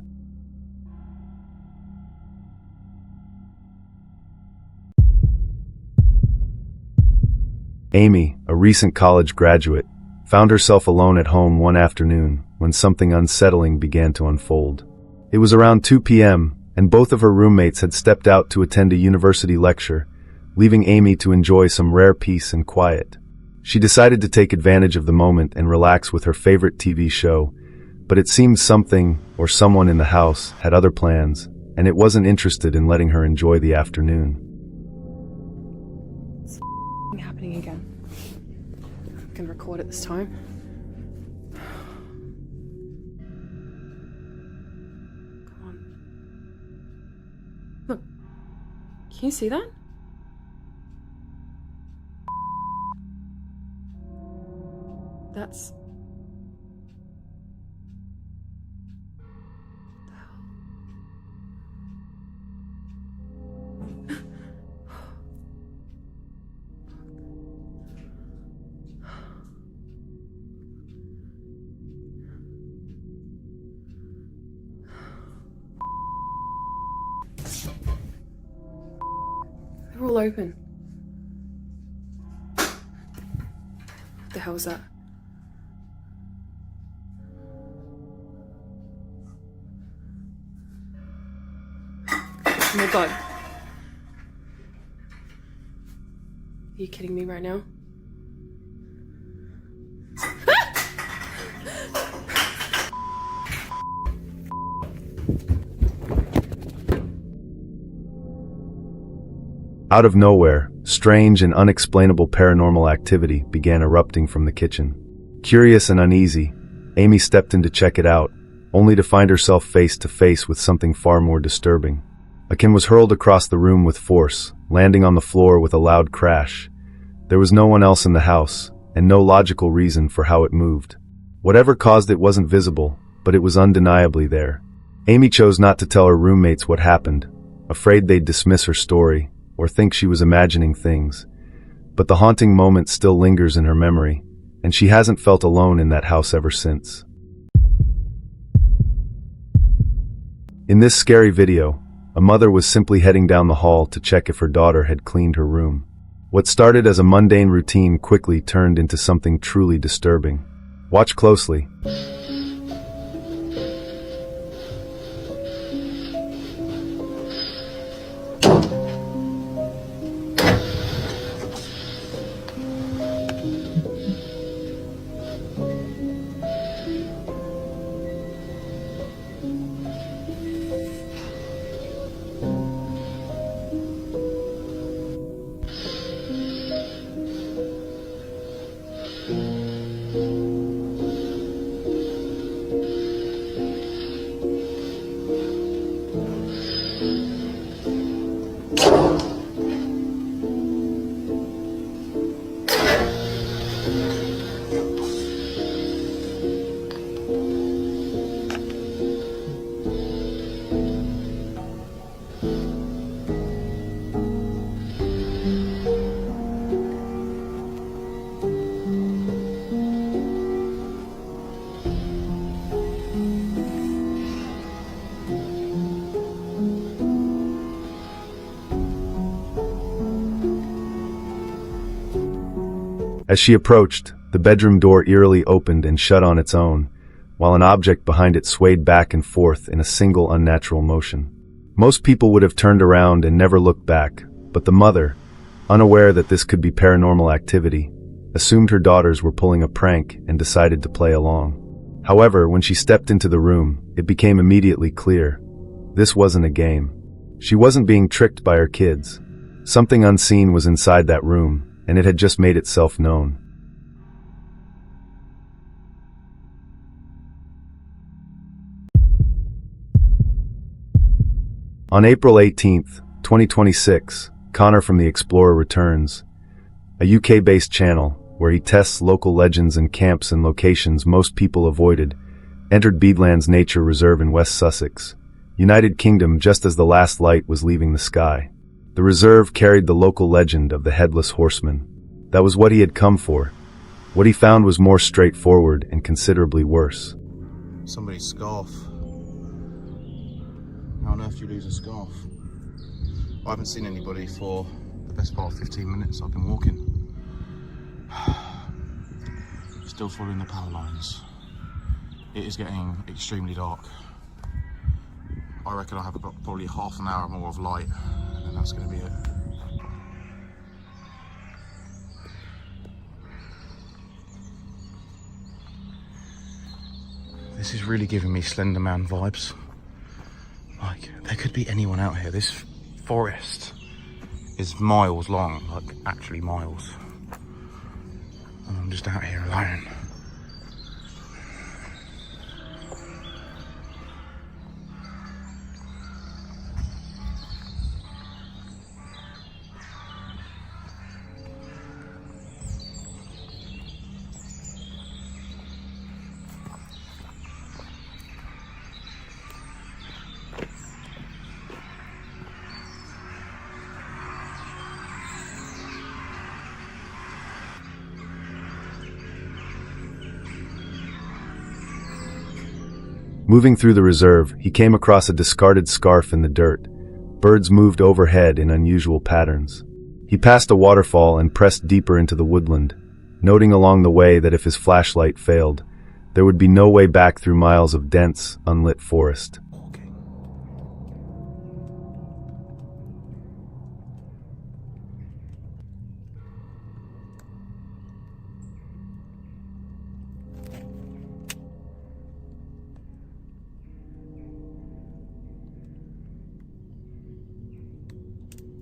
Amy, a recent college graduate, found herself alone at home one afternoon when something unsettling began to unfold. It was around 2 p.m., and both of her roommates had stepped out to attend a university lecture, leaving Amy to enjoy some rare peace and quiet. She decided to take advantage of the moment and relax with her favorite TV show, but it seemed something or someone in the house had other plans, and it wasn't interested in letting her enjoy the afternoon.
It's happening again. I can record it this time. Come on. Look. Can you see that? That's... They're all open. What the hell is that? Oh my god. Are you kidding me right now?
Out of nowhere, strange and unexplainable paranormal activity began erupting from the kitchen. Curious and uneasy, Amy stepped in to check it out, only to find herself face to face with something far more disturbing. A can was hurled across the room with force, landing on the floor with a loud crash. There was no one else in the house, and no logical reason for how it moved. Whatever caused it wasn't visible, but it was undeniably there. Amy chose not to tell her roommates what happened, afraid they'd dismiss her story, or think she was imagining things. But the haunting moment still lingers in her memory, and she hasn't felt alone in that house ever since. In this scary video, a mother was simply heading down the hall to check if her daughter had cleaned her room. What started as a mundane routine quickly turned into something truly disturbing. Watch closely. As she approached, the bedroom door eerily opened and shut on its own, while an object behind it swayed back and forth in a single unnatural motion. Most people would have turned around and never looked back, but the mother, unaware that this could be paranormal activity, assumed her daughters were pulling a prank and decided to play along. However, when she stepped into the room, it became immediately clear. This wasn't a game. She wasn't being tricked by her kids. Something unseen was inside that room, and it had just made itself known. On April 18th, 2026, Connor from The Explorer returns, a UK-based channel where he tests local legends and camps in locations most people avoided, entered Beadlands Nature Reserve in West Sussex, United Kingdom, just as the last light was leaving the sky. The reserve carried the local legend of the Headless Horseman. That was what he had come for. What he found was more straightforward and considerably worse.
Somebody's scarf. How on earth do you lose a scarf? I haven't seen anybody for the best part of 15 minutes. I've been walking. Still following the power lines. It is getting extremely dark. I reckon I have about probably half an hour more of light, and then that's going to be it. This is really giving me Slender Man vibes. Like, there could be anyone out here. This forest is miles long, like actually miles. And I'm just out here alone.
Moving through the reserve, he came across a discarded scarf in the dirt. Birds moved overhead in unusual patterns. He passed a waterfall and pressed deeper into the woodland, noting along the way that if his flashlight failed, there would be no way back through miles of dense, unlit forest.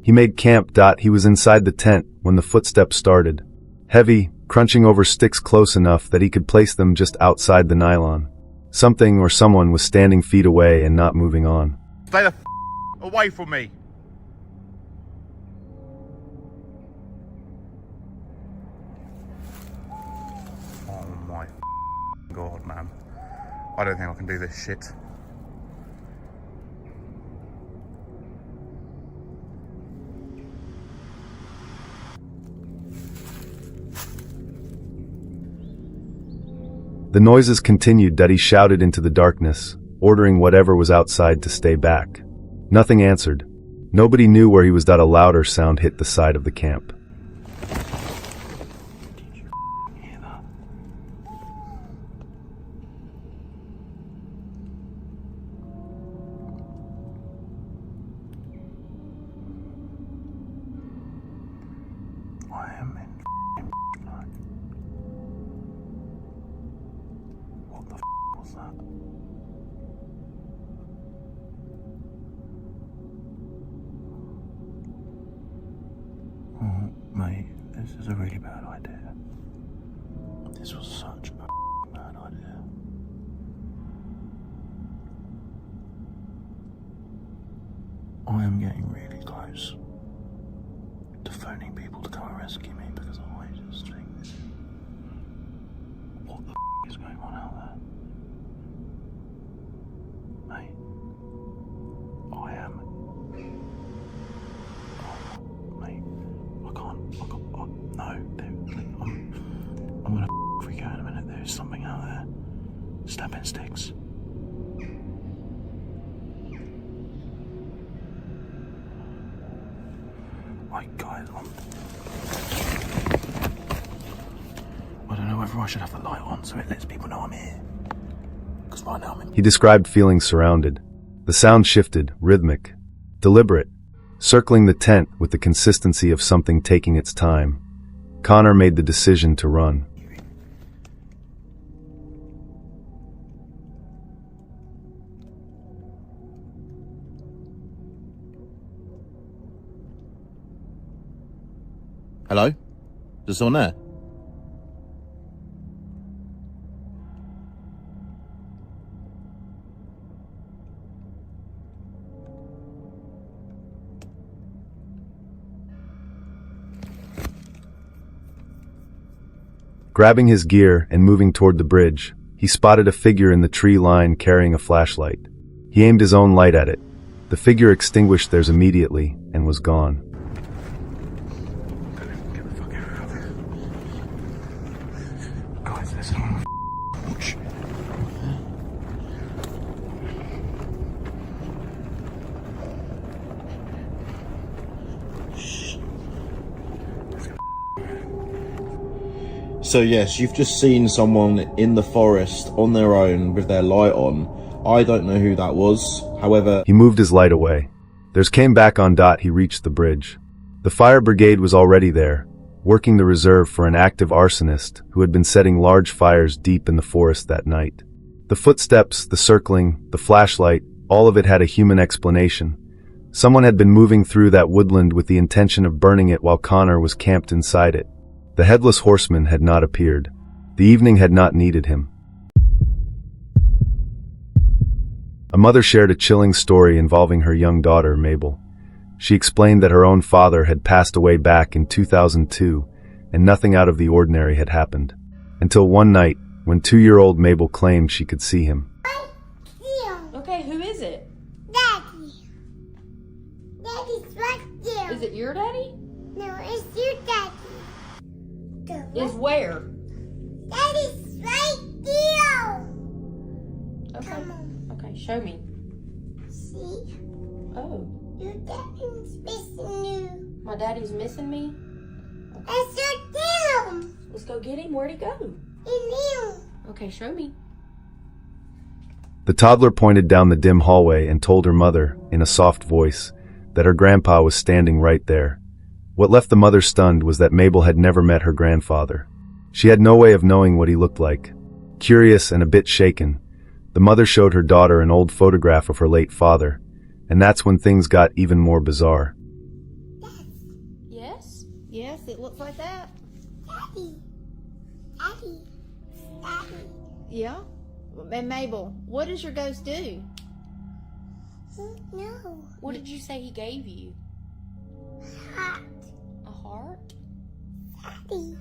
He made camp. He was inside the tent when the footsteps started. Heavy, crunching over sticks close enough that he could place them just outside the nylon. Something or someone was standing feet away and not moving on.
Stay the away from me. Oh my God, man. I don't think I can do this shit.
The noises continued. He shouted into the darkness, ordering whatever was outside to stay back. Nothing answered. Nobody knew where he was. A louder sound hit the side of the camp.
I am in blood. What the was that? Oh, mate, this is a really bad idea. This was such a bad idea. I am getting really close to phoning people to come and rescue me because I just think, what the is going on out there? Mate, I am. Oh, mate, I can't, no, I'm gonna freak out in a minute. There's something out there. Stepping sticks. Right, guys, I don't know whether I should have the light on so it lets people know I'm here. Because right now I'm in.
He described feeling surrounded. The sound shifted, rhythmic, deliberate, circling the tent with the consistency of something taking its time. Connor made the decision to run.
Hello? Is someone there?
Grabbing his gear and moving toward the bridge, he spotted a figure in the tree line carrying a flashlight. He aimed his own light at it. The figure extinguished theirs immediately and was gone.
Guys, there's someone watch.
So yes, you've just seen someone in the forest on their own with their light on. I don't know who that was. However,
he moved his light away. Theirs came back on. He reached the bridge. The fire brigade was already there, working the reserve for an active arsonist who had been setting large fires deep in the forest that night. The footsteps, the circling, the flashlight, all of it had a human explanation. Someone had been moving through that woodland with the intention of burning it while Connor was camped inside it. The headless horseman had not appeared. The evening had not needed him. A mother shared a chilling story involving her young daughter, Mabel. She explained that her own father had passed away back in 2002, and nothing out of the ordinary had happened. Until one night, when 2-year-old Mabel claimed she could see him.
Okay, who is it?
Daddy. Daddy's right there.
Is it your daddy?
No, it's your daddy.
Is where?
Daddy's right there.
Okay.
Come on.
Okay, show me.
See?
Oh,
Your daddy's missing you.
my daddy's missing me?
That's your him.
Let's go get him. Where'd he go?
In you.
Okay, show me.
The toddler pointed down the dim hallway and told her mother, in a soft voice, that her grandpa was standing right there. What left the mother stunned was that Mabel had never met her grandfather. She had no way of knowing what he looked like. Curious and a bit shaken, the mother showed her daughter an old photograph of her late father, and that's when things got even more bizarre.
Yes? Yes, it looks like that.
Daddy. Daddy. Daddy.
Yeah? And Mabel, what does your ghost do?
No.
What did you say he gave you?
Heart.
A heart?
Daddy.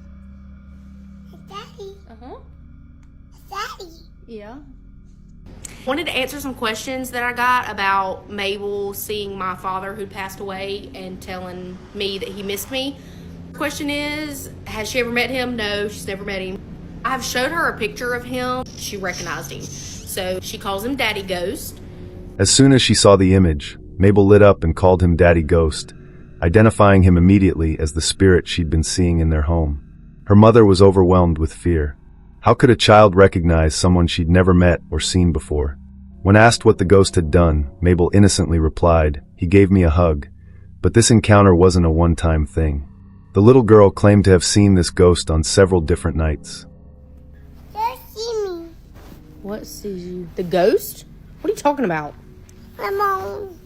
Daddy.
Uh-huh.
Daddy.
Yeah.
Wanted to answer some questions that I got about Mabel seeing my father who passed away and telling me that he missed me. Question is, has she ever met him? No, she's never met him. I've showed her a picture of him. She recognized him. So she calls him Daddy Ghost.
As soon as she saw the image, Mabel lit up and called him Daddy Ghost, identifying him immediately as the spirit she'd been seeing in their home. Her mother was overwhelmed with fear. How could a child recognize someone she'd never met or seen before? When asked what the ghost had done, Mabel innocently replied, "He gave me a hug." But this encounter wasn't a one-time thing. The little girl claimed to have seen this ghost on several different nights.
Just see me.
What sees you? The ghost? What are you talking about?
Come on.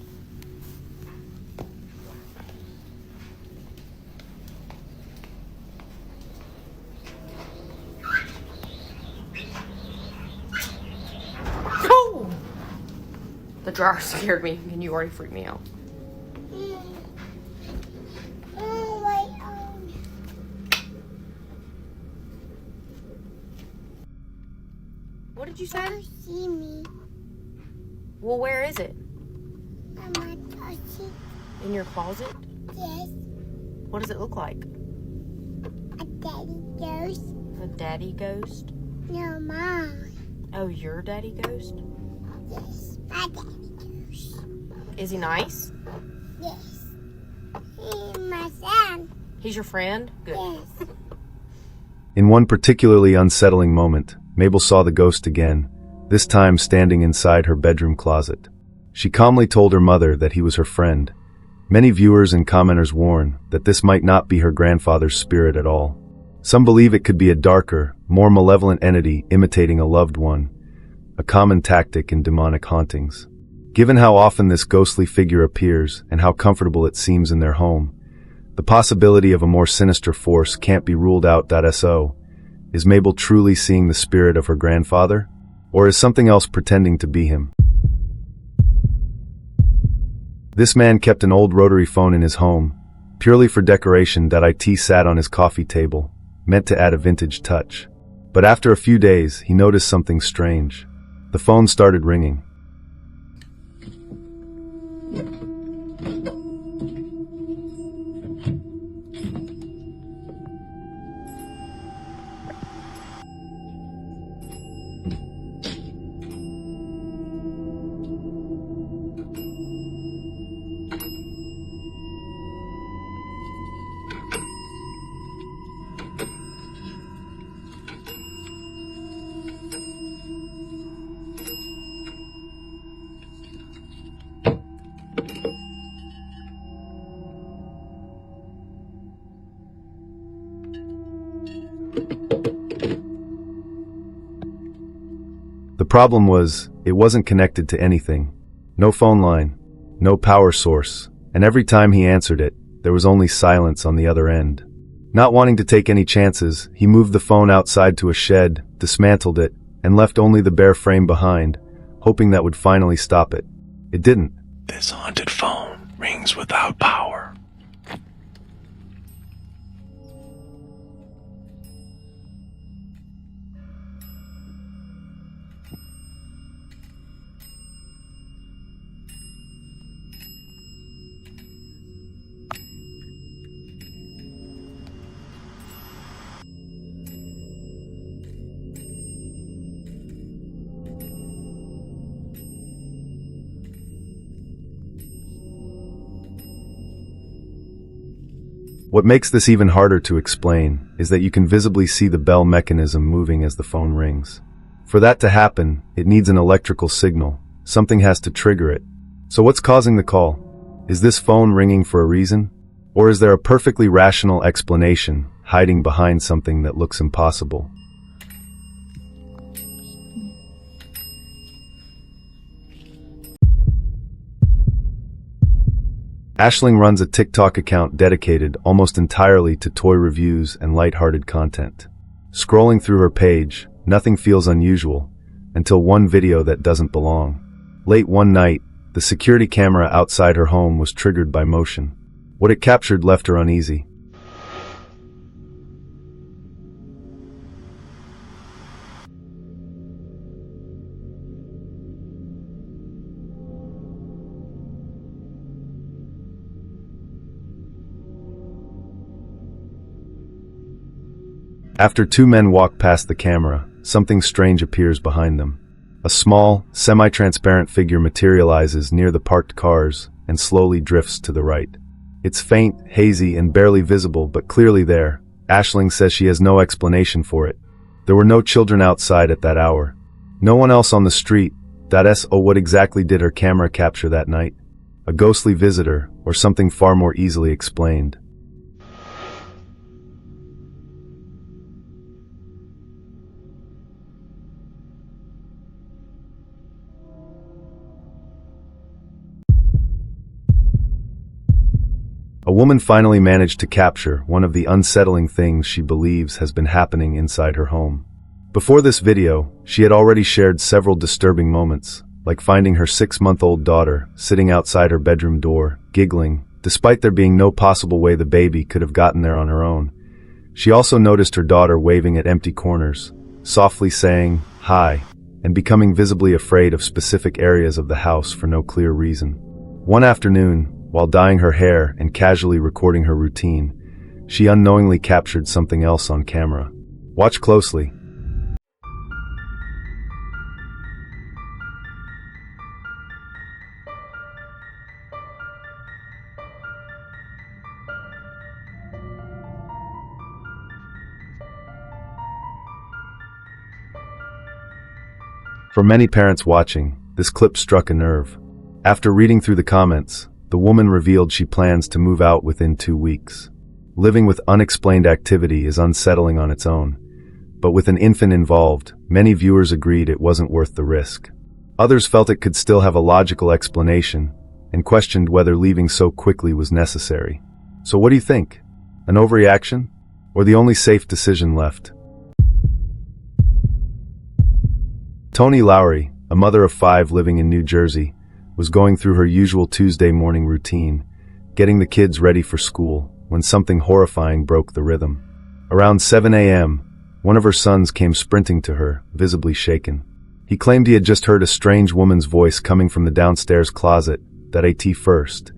dryer scared me, and you already freaked me out. What did you say?
See me.
Well, where is it?
Mama, touch it.
In your closet?
Yes.
What does it look like?
A daddy ghost.
A daddy ghost?
No, mine.
Oh, your daddy ghost?
Yes, my daddy ghost.
Is he nice?
Yes. He's my son.
He's your friend? Good.
Yes.
In one particularly unsettling moment, Mabel saw the ghost again, this time standing inside her bedroom closet. She calmly told her mother that he was her friend. Many viewers and commenters warn that this might not be her grandfather's spirit at all. Some believe it could be a darker, more malevolent entity imitating a loved one, a common tactic in demonic hauntings. Given how often this ghostly figure appears and how comfortable it seems in their home, the possibility of a more sinister force can't be ruled out. So, is Mabel truly seeing the spirit of her grandfather? Or is something else pretending to be him? This man kept an old rotary phone in his home, purely for decoration. It sat on his coffee table, meant to add a vintage touch. But after a few days, he noticed something strange. The phone started ringing. The problem was, it wasn't connected to anything. No phone line, no power source, and every time he answered it, there was only silence on the other end. Not wanting to take any chances, he moved the phone outside to a shed, dismantled it, and left only the bare frame behind, hoping that would finally stop it. It didn't.
This haunted phone rings without power.
What makes this even harder to explain is that you can visibly see the bell mechanism moving as the phone rings. For that to happen, it needs an electrical signal. Something has to trigger it. So what's causing the call? Is this phone ringing for a reason? Or is there a perfectly rational explanation hiding behind something that looks impossible? Aisling runs a TikTok account dedicated almost entirely to toy reviews and lighthearted content. Scrolling through her page, nothing feels unusual, until one video that doesn't belong. Late one night, the security camera outside her home was triggered by motion. What it captured left her uneasy. After two men walk past the camera, something strange appears behind them. A small, semi-transparent figure materializes near the parked cars and slowly drifts to the right. It's faint, hazy, and barely visible, but clearly there. Aisling says she has no explanation for it. There were no children outside at that hour. No one else on the street. What exactly did her camera capture that night? A ghostly visitor, or something far more easily explained? A woman finally managed to capture one of the unsettling things she believes has been happening inside her home. Before this video, she had already shared several disturbing moments, like finding her 6-month-old daughter sitting outside her bedroom door, giggling, despite there being no possible way the baby could have gotten there on her own. She also noticed her daughter waving at empty corners, softly saying, "Hi," and becoming visibly afraid of specific areas of the house for no clear reason. One afternoon, while dyeing her hair and casually recording her routine, she unknowingly captured something else on camera. Watch closely. For many parents watching, this clip struck a nerve. After reading through the comments, the woman revealed she plans to move out within 2 weeks. Living with unexplained activity is unsettling on its own, but with an infant involved, many viewers agreed it wasn't worth the risk. Others felt it could still have a logical explanation and questioned whether leaving so quickly was necessary. So what do you think? An overreaction? Or the only safe decision left? Toni Lowry, a mother of 5 living in New Jersey, was going through her usual Tuesday morning routine, getting the kids ready for school, when something horrifying broke the rhythm. Around 7 a.m., one of her sons came sprinting to her, visibly shaken. He claimed he had just heard a strange woman's voice coming from the downstairs closet, that at first.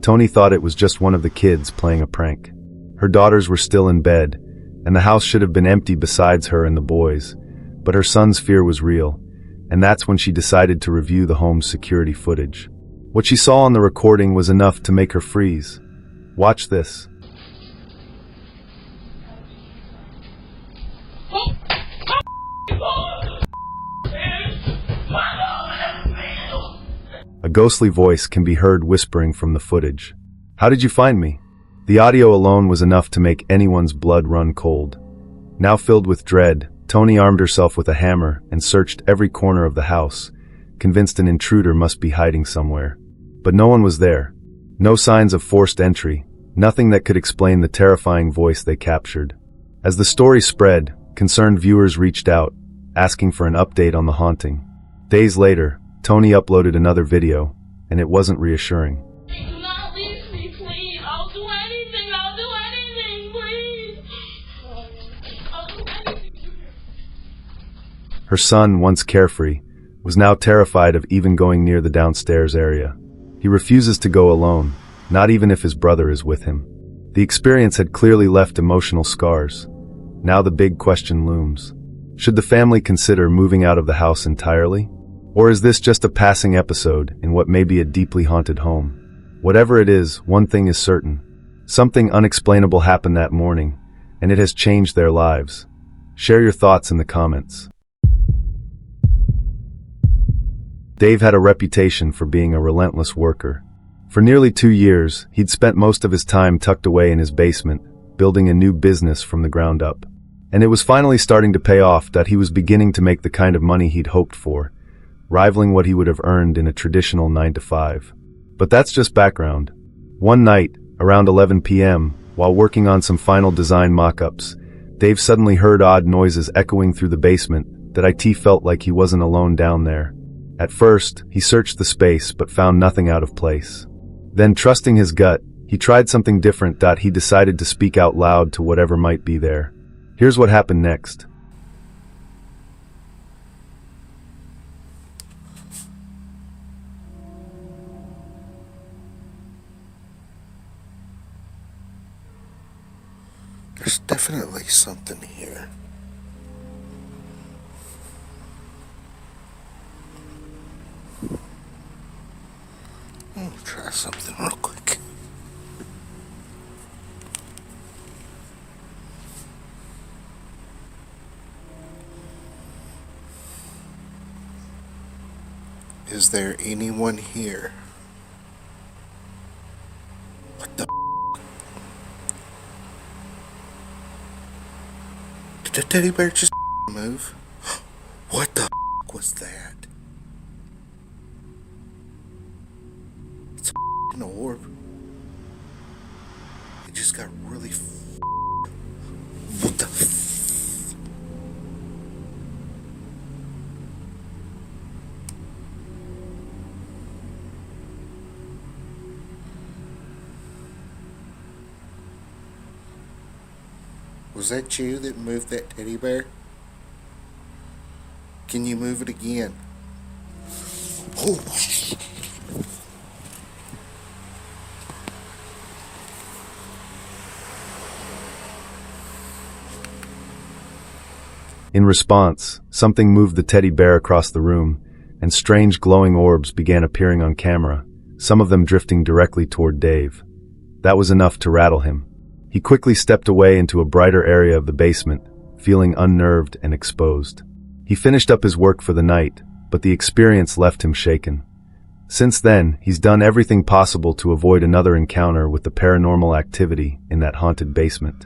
Toni thought it was just one of the kids playing a prank. Her daughters were still in bed, and the house should have been empty besides her and the boys, but her son's fear was real, and that's when she decided to review the home's security footage. What she saw on the recording was enough to make her freeze. Watch this. A ghostly voice can be heard whispering from the footage. "How did you find me?" The audio alone was enough to make anyone's blood run cold. Now filled with dread, Toni armed herself with a hammer and searched every corner of the house, convinced an intruder must be hiding somewhere. But no one was there. No signs of forced entry, nothing that could explain the terrifying voice they captured. As the story spread, concerned viewers reached out, asking for an update on the haunting. Days later, Toni uploaded another video, and it wasn't reassuring.
Do not leave me, please. I'll do anything. I'll do anything, please. I'll do anything.
Her son, once carefree, was now terrified of even going near the downstairs area. He refuses to go alone, not even if his brother is with him. The experience had clearly left emotional scars. Now the big question looms. Should the family consider moving out of the house entirely? Or is this just a passing episode in what may be a deeply haunted home? Whatever it is, one thing is certain. Something unexplainable happened that morning, and it has changed their lives. Share your thoughts in the comments. Dave had a reputation for being a relentless worker. For nearly 2 years, he'd spent most of his time tucked away in his basement, building a new business from the ground up. And it was finally starting to pay off that he was beginning to make the kind of money he'd hoped for, rivaling what he would have earned in a traditional 9-to-5. But that's just background. One night, around 11 p.m., while working on some final design mock-ups, Dave suddenly heard odd noises echoing through the basement that it felt like he wasn't alone down there. At first, he searched the space but found nothing out of place. Then, trusting his gut, he tried something different. He decided to speak out loud to whatever might be there. Here's what happened next.
There's definitely something here. Let me try something real quick. Is there anyone here? What the Did the teddy bear just move? What the was that? It's an orb. It just got really what the Was that you that moved that teddy bear? Can you move it again? Oh, shit.
In response, something moved the teddy bear across the room, and strange glowing orbs began appearing on camera, some of them drifting directly toward Dave. That was enough to rattle him. He quickly stepped away into a brighter area of the basement, feeling unnerved and exposed. He finished up his work for the night, but the experience left him shaken. Since then, he's done everything possible to avoid another encounter with the paranormal activity in that haunted basement.